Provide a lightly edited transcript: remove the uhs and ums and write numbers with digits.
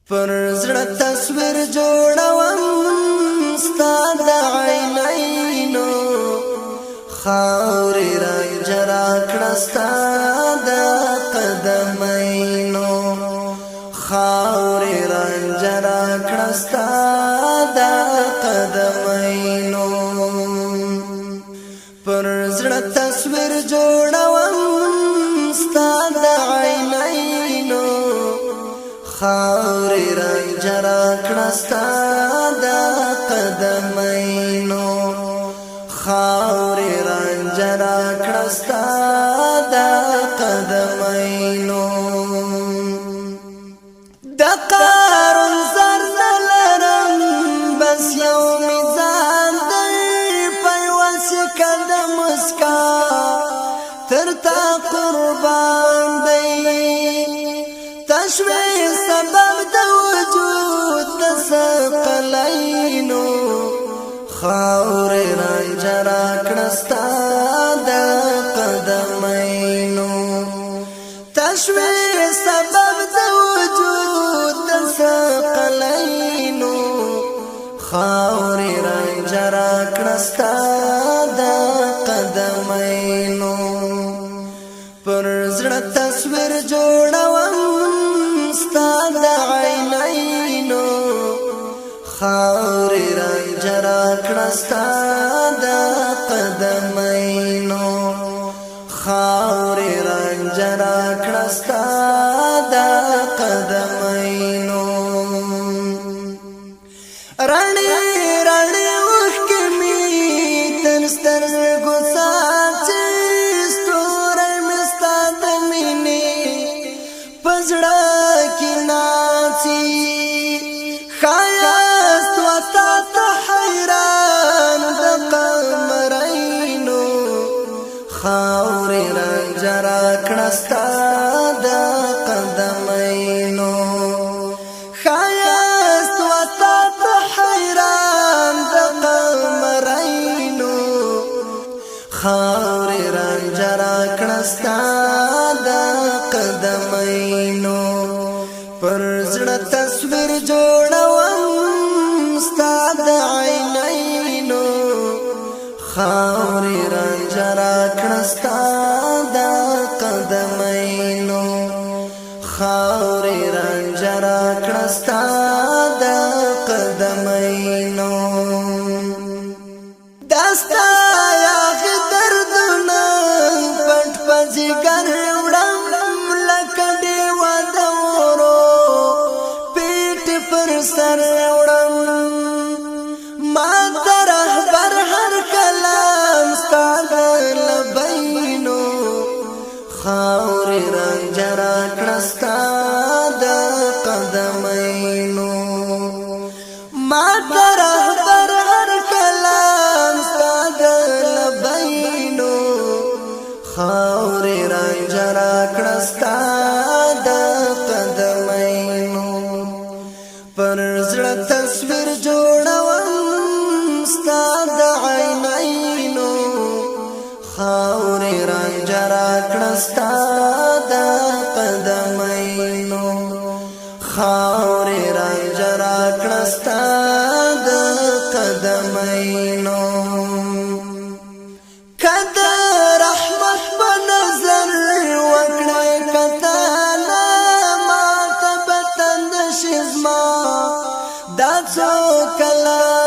پر زړه تصویر جوړوم ستا د عینینو خاورې رنج راکړه ستا د قدمینو خاورې رنج راکړه ستا د قدمینو پر زړه تصویر جوړوم ستا د عینینو خاورې رنج راکړه ستا د قدمینو خاورې رنج راکړه ستا د قدمینو د قارون زر نه لرم بس یو میزان دی په یوه سکه د مسکا تر تا قربان دی تشوی سبب د وجود د ثقلینو خاورې رنج راکړه ستا د قدمینو تشوی سبب د وجود د ثقلینو خاورې رنج راکړه ستا د قدمینو پر زړه تصویر جوړوم ستا د عینینو خاورې رنج راکړه ستا د قدمینو خاورې رنج راکړه ستا د قدمینو رڼې رڼې اوښکې مې تر سترګو څاڅي ستوری مې ستا د مینې په زړه کې ناڅي ښایست وتا ته حیران د قمرینو خاورې رنج راکړه ستا د قدمینو ښایست وتا ته حیران د قمرینو خاورې رنج راکړه ستا د قدمینو پر زړه تصویر جوړوم ستا د عینینو خاورې رنج راکړه ستا د قدمینو خاورې رنج راکړه ستا د قدمینو دا ستا یاغې دردونه پټ په ځیګر وړم لکه ډیوه د اورو پیټ پر سر وړم ما ته رهبر هر کلام ستا د لبینو خاورې رنج راکړه ستا د قدمینو ما ته رهبر هر کلام ستا د لبینو خاورې رنج راکړه ستا د قدمینو پر زړه تصویر جوړوم ستا د عینینو خاورې رنج راکړه ستا د قدمینو خاورې رنج راکړه ستا د قدمینو کده رحمت په نظر وکړی کتاله ما ته به تند شي زما دا څو کله